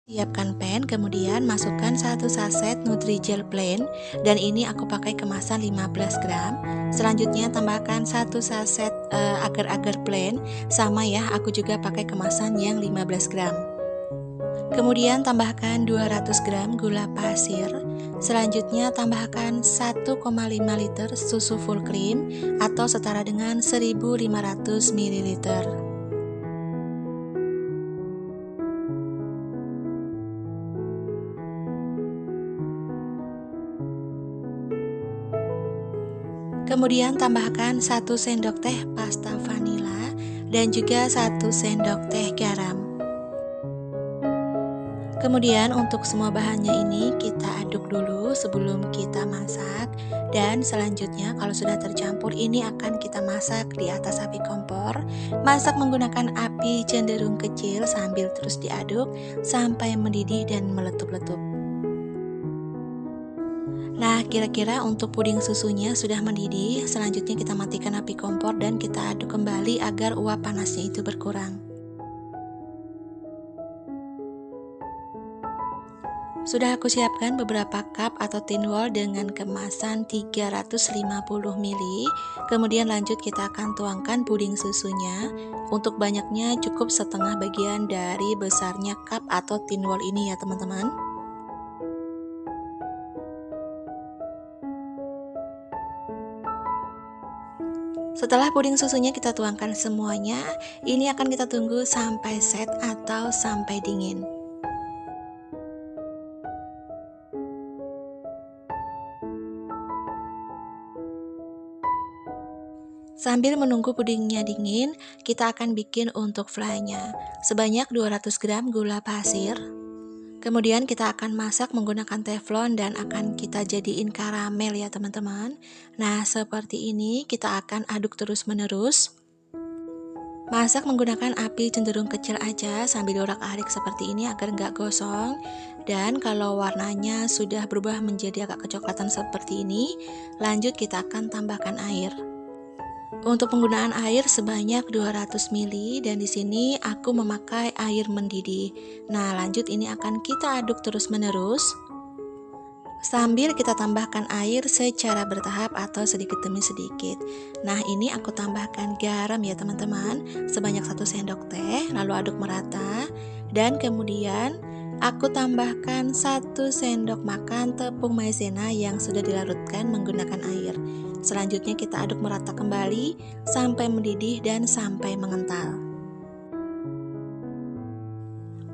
Siapkan pan, kemudian masukkan 1 saset Nutrijel plain dan ini aku pakai kemasan 15 gram. Selanjutnya tambahkan 1 saset agar-agar plain, sama ya, aku juga pakai kemasan yang 15 gram. Kemudian tambahkan 200 gram gula pasir. Selanjutnya tambahkan 1,5 liter susu full cream atau setara dengan 1500 ml. Kemudian tambahkan 1 sendok teh pasta vanila dan juga 1 sendok teh garam. Kemudian untuk semua bahannya ini kita aduk dulu sebelum kita masak, dan selanjutnya kalau sudah tercampur ini akan kita masak di atas api kompor. Masak menggunakan api cenderung kecil sambil terus diaduk sampai mendidih dan meletup-letup. Nah, kira-kira untuk puding susunya sudah mendidih. Selanjutnya kita matikan api kompor dan kita aduk kembali agar uap panasnya itu berkurang. Sudah aku siapkan beberapa cup atau tin wall dengan kemasan 350 ml. Kemudian lanjut kita akan tuangkan puding susunya. Untuk banyaknya cukup setengah bagian dari besarnya cup atau tin wall ini ya teman-teman. Setelah puding susunya kita tuangkan semuanya, ini akan kita tunggu sampai set atau sampai dingin. Sambil menunggu pudingnya dingin, kita akan bikin untuk fly-nya. Sebanyak 200 gram gula pasir. Kemudian kita akan masak menggunakan teflon dan akan kita jadiin karamel ya teman-teman. Nah, seperti ini kita akan aduk terus-menerus. Masak menggunakan api cenderung kecil aja sambil orak-arik seperti ini agar nggak gosong. Dan kalau warnanya sudah berubah menjadi agak kecoklatan seperti ini, lanjut kita akan tambahkan air. Untuk penggunaan air sebanyak 200 ml dan di sini aku memakai air mendidih. Nah, lanjut ini akan kita aduk terus-menerus sambil kita tambahkan air secara bertahap atau sedikit demi sedikit. Nah, ini aku tambahkan garam ya teman-teman, sebanyak 1 sendok teh, lalu aduk merata. Dan kemudian aku tambahkan 1 sendok makan tepung maizena yang sudah dilarutkan menggunakan air. Selanjutnya kita aduk merata kembali sampai mendidih dan sampai mengental.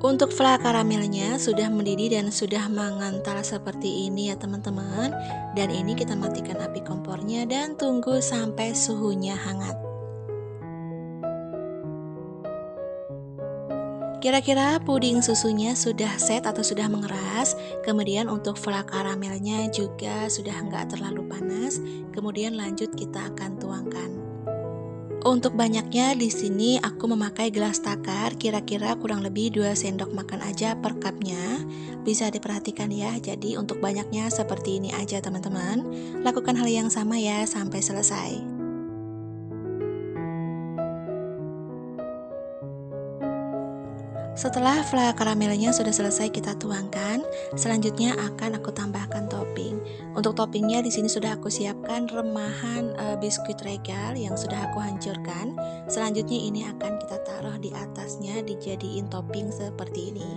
Untuk fla karamelnya sudah mendidih dan sudah mengental seperti ini ya teman-teman. Dan ini kita matikan api kompornya dan tunggu sampai suhunya hangat. Kira-kira puding susunya sudah set atau sudah mengeras. Kemudian untuk fla karamelnya juga sudah nggak terlalu panas. Kemudian lanjut kita akan tuangkan. Untuk banyaknya di sini aku memakai gelas takar, kira-kira kurang lebih 2 sendok makan aja per cupnya. Bisa diperhatikan ya, jadi untuk banyaknya seperti ini aja teman-teman. Lakukan hal yang sama ya sampai selesai. Setelah fla karamelnya sudah selesai kita tuangkan, selanjutnya akan aku tambahkan topping. Untuk toppingnya di sini sudah aku siapkan remahan biskuit regal yang sudah aku hancurkan. Selanjutnya ini akan kita taruh di atasnya dijadiin topping seperti ini.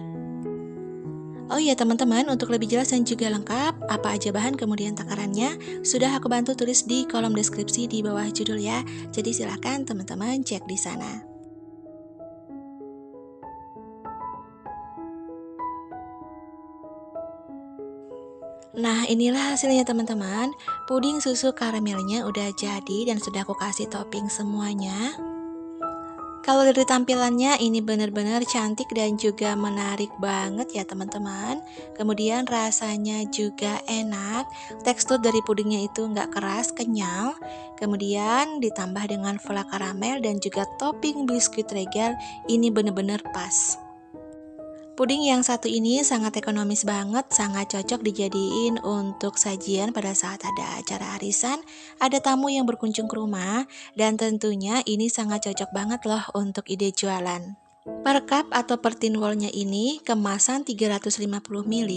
Oh iya teman-teman, untuk lebih jelas dan juga lengkap apa aja bahan kemudian takarannya sudah aku bantu tulis di kolom deskripsi di bawah judul ya. Jadi silahkan teman-teman cek di sana. Nah, inilah hasilnya teman-teman. Puding susu karamelnya udah jadi dan sudah aku kasih topping semuanya. Kalau dari tampilannya ini benar-benar cantik dan juga menarik banget ya teman-teman. Kemudian rasanya juga enak. Tekstur dari pudingnya itu nggak keras, kenyal. Kemudian ditambah dengan fla karamel dan juga topping biskuit regal, ini benar-benar pas. Puding yang satu ini sangat ekonomis banget, sangat cocok dijadiin untuk sajian pada saat ada acara arisan, ada tamu yang berkunjung ke rumah, dan tentunya ini sangat cocok banget loh untuk ide jualan. Per cup atau per tin wallnya ini, kemasan 350 ml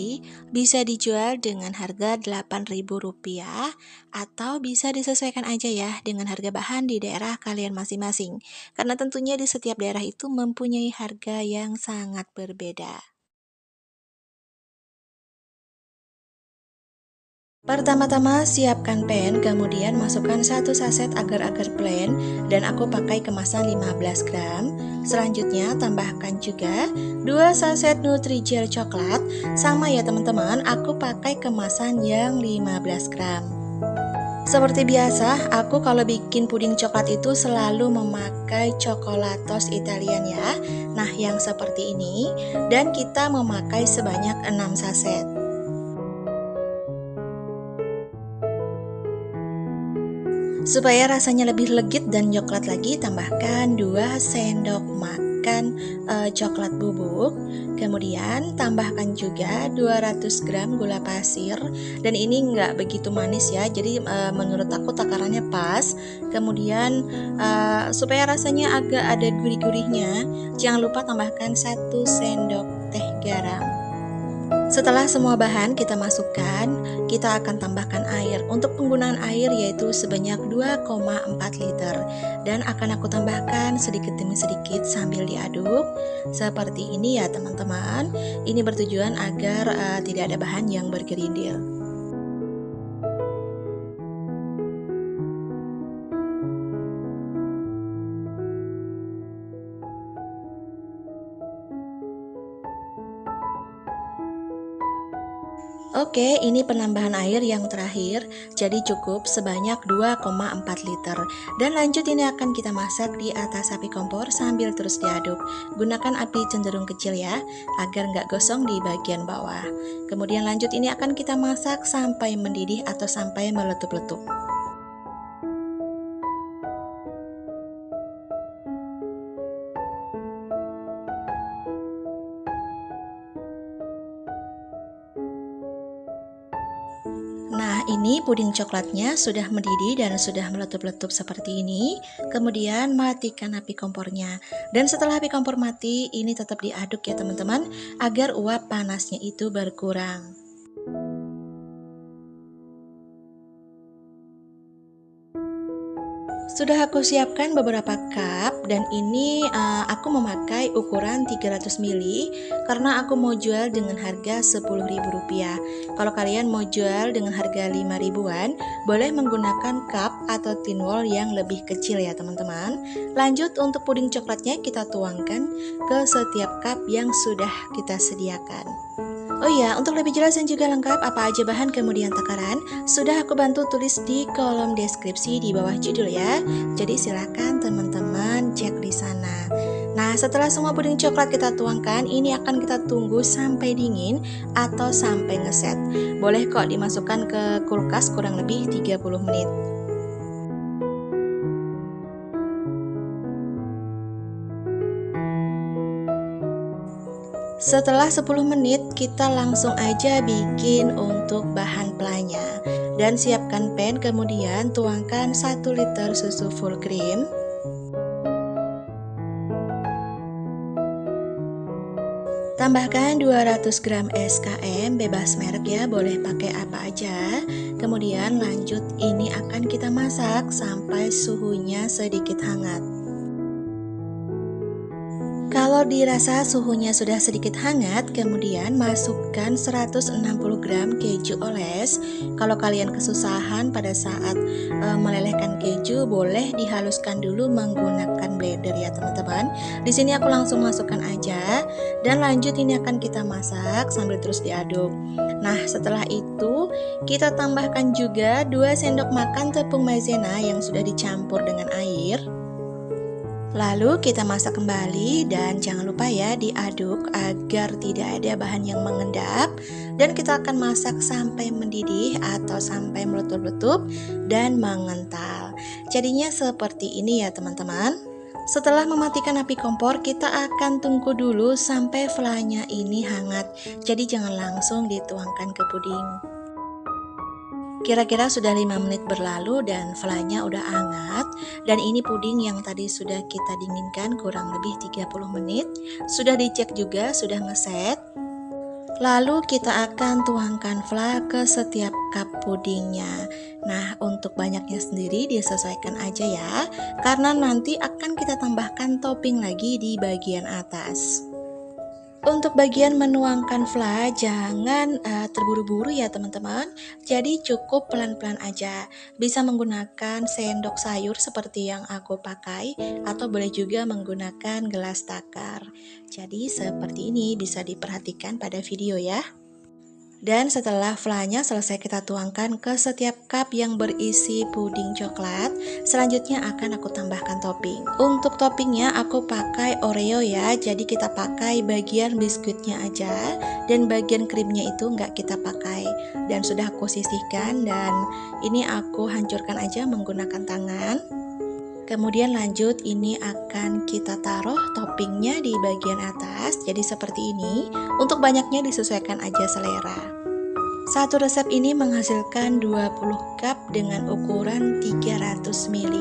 bisa dijual dengan harga Rp8.000 atau bisa disesuaikan aja ya dengan harga bahan di daerah kalian masing-masing. Karena tentunya di setiap daerah itu mempunyai harga yang sangat berbeda. Pertama-tama siapkan pen, kemudian masukkan 1 saset agar-agar plain dan aku pakai kemasan 15 gram. Selanjutnya tambahkan juga 2 saset Nutrijel coklat. Sama ya teman-teman, aku pakai kemasan yang 15 gram. Seperti biasa, aku kalau bikin puding coklat itu selalu memakai coklatos Italian ya. Nah, yang seperti ini, dan kita memakai sebanyak 6 saset. Supaya rasanya lebih legit dan coklat lagi, tambahkan 2 sendok makan coklat bubuk. Kemudian tambahkan juga 200 gram gula pasir. Dan ini nggak begitu manis ya, jadi menurut aku takarannya pas. Kemudian supaya rasanya agak ada gurih-gurihnya, jangan lupa tambahkan 1 sendok teh garam. Setelah semua bahan kita masukkan, kita akan tambahkan air. Untuk penggunaan air yaitu sebanyak 2,4 liter. Dan akan aku tambahkan sedikit demi sedikit sambil diaduk. Seperti ini ya teman-teman. Ini bertujuan agar tidak ada bahan yang bergerindil. Oke, ini penambahan air yang terakhir, jadi cukup sebanyak 2,4 liter. Dan lanjut ini akan kita masak di atas api kompor sambil terus diaduk. Gunakan api cenderung kecil ya, agar nggak gosong di bagian bawah. Kemudian lanjut ini akan kita masak sampai mendidih atau sampai meletup-letup. Nah, ini puding coklatnya sudah mendidih dan sudah meletup-letup seperti ini. Kemudian matikan api kompornya. Dan setelah api kompor mati, ini tetap diaduk ya teman-teman, agar uap panasnya itu berkurang. Sudah aku siapkan beberapa cup dan ini aku memakai ukuran 300 ml karena aku mau jual dengan harga Rp10.000. Kalau kalian mau jual dengan harga 5 ribuan, boleh menggunakan cup atau tin wall yang lebih kecil ya teman-teman. Lanjut untuk puding coklatnya kita tuangkan ke setiap cup yang sudah kita sediakan. Oh iya, untuk lebih jelas dan juga lengkap apa aja bahan kemudian takaran, sudah aku bantu tulis di kolom deskripsi di bawah judul ya. Jadi silakan teman-teman cek di sana. Nah, setelah semua puding coklat kita tuangkan, ini akan kita tunggu sampai dingin atau sampai ngeset. Boleh kok dimasukkan ke kulkas kurang lebih 30 menit. Setelah 10 menit, kita langsung aja bikin untuk bahan pelanya. Dan siapkan pan, kemudian tuangkan 1 liter susu full cream. Tambahkan 200 gram SKM, bebas merek ya, boleh pakai apa aja. Kemudian lanjut ini akan kita masak sampai suhunya sedikit hangat. Kalau dirasa suhunya sudah sedikit hangat, kemudian masukkan 160 gram keju oles. Kalau kalian kesusahan pada saat melelehkan keju, boleh dihaluskan dulu menggunakan blender ya teman-teman. Di sini aku langsung masukkan aja dan lanjut ini akan kita masak sambil terus diaduk. Nah, setelah itu kita tambahkan juga 2 sendok makan tepung maizena yang sudah dicampur dengan air. Lalu kita masak kembali dan jangan lupa ya diaduk agar tidak ada bahan yang mengendap. Dan kita akan masak sampai mendidih atau sampai meletup-letup dan mengental. Jadinya seperti ini ya teman-teman. Setelah mematikan api kompor, kita akan tunggu dulu sampai flanya ini hangat. Jadi jangan langsung dituangkan ke puding. Kira-kira sudah 5 menit berlalu dan flanya udah hangat. Dan ini puding yang tadi sudah kita dinginkan kurang lebih 30 menit. Sudah dicek juga, sudah ngeset. Lalu kita akan tuangkan fla ke setiap cup pudingnya. Nah, untuk banyaknya sendiri disesuaikan aja ya, karena nanti akan kita tambahkan topping lagi di bagian atas. Untuk bagian menuangkan fla jangan terburu-buru ya teman-teman. Jadi cukup pelan-pelan aja. Bisa menggunakan sendok sayur seperti yang aku pakai, atau boleh juga menggunakan gelas takar. Jadi seperti ini, bisa diperhatikan pada video ya. Dan setelah flanya selesai kita tuangkan ke setiap cup yang berisi puding coklat, selanjutnya akan aku tambahkan topping. Untuk toppingnya aku pakai Oreo ya, jadi kita pakai bagian biskuitnya aja, dan bagian krimnya itu nggak kita pakai. Dan sudah aku sisihkan, dan ini aku hancurkan aja menggunakan tangan. Kemudian lanjut, ini akan kita taruh toppingnya di bagian atas, jadi seperti ini. Untuk banyaknya disesuaikan aja selera. Satu resep ini menghasilkan 20 cup dengan ukuran 300 ml,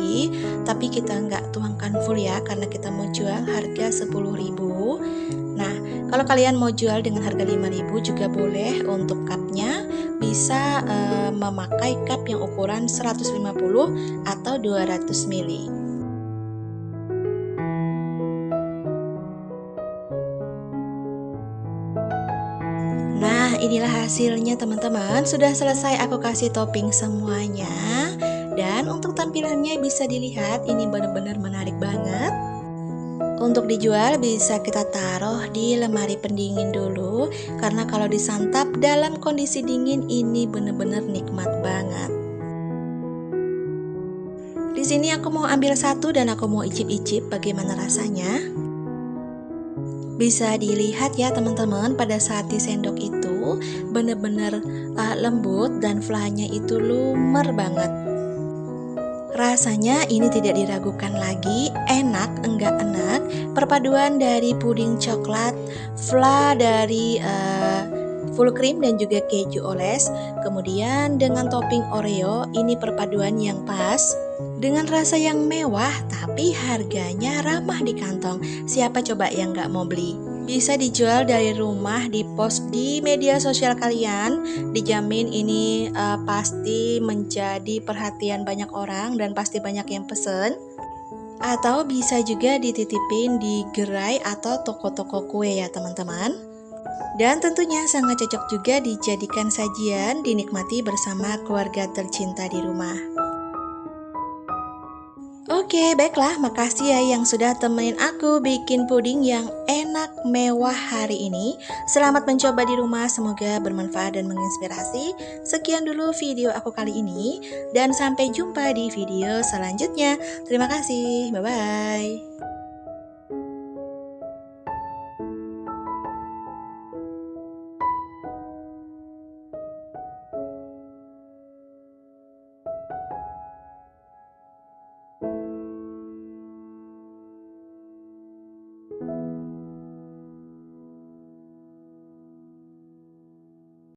tapi kita nggak tuangkan full ya, karena kita mau jual harga 10.000. Nah, kalau kalian mau jual dengan harga 5.000 juga boleh. Untuk cupnya bisa memakai cup yang ukuran 150 atau 200 ml. Nah, inilah hasilnya teman-teman. Sudah selesai aku kasih topping semuanya. Dan untuk tampilannya bisa dilihat, ini benar-benar menarik banget. Untuk dijual bisa kita taruh di lemari pendingin dulu, karena kalau disantap dalam kondisi dingin ini benar-benar nikmat banget. Di sini aku mau ambil satu dan aku mau icip-icip bagaimana rasanya. Bisa dilihat ya teman-teman, pada saat disendok itu benar-benar lembut dan flanya itu lumer banget. Rasanya ini tidak diragukan lagi, enak enggak enak. Perpaduan dari puding coklat, fla dari full cream dan juga keju oles, kemudian dengan topping Oreo, ini perpaduan yang pas. Dengan rasa yang mewah tapi harganya ramah di kantong. Siapa coba yang nggak mau beli? Bisa dijual dari rumah, di-post di media sosial kalian. Dijamin ini pasti menjadi perhatian banyak orang dan pasti banyak yang pesen. Atau bisa juga dititipin di gerai atau toko-toko kue ya teman-teman. Dan tentunya sangat cocok juga dijadikan sajian, dinikmati bersama keluarga tercinta di rumah. Oke, baiklah, makasih ya yang sudah temenin aku bikin puding yang enak mewah hari ini. Selamat mencoba di rumah, semoga bermanfaat dan menginspirasi. Sekian dulu video aku kali ini, dan sampai jumpa di video selanjutnya. Terima kasih, bye-bye.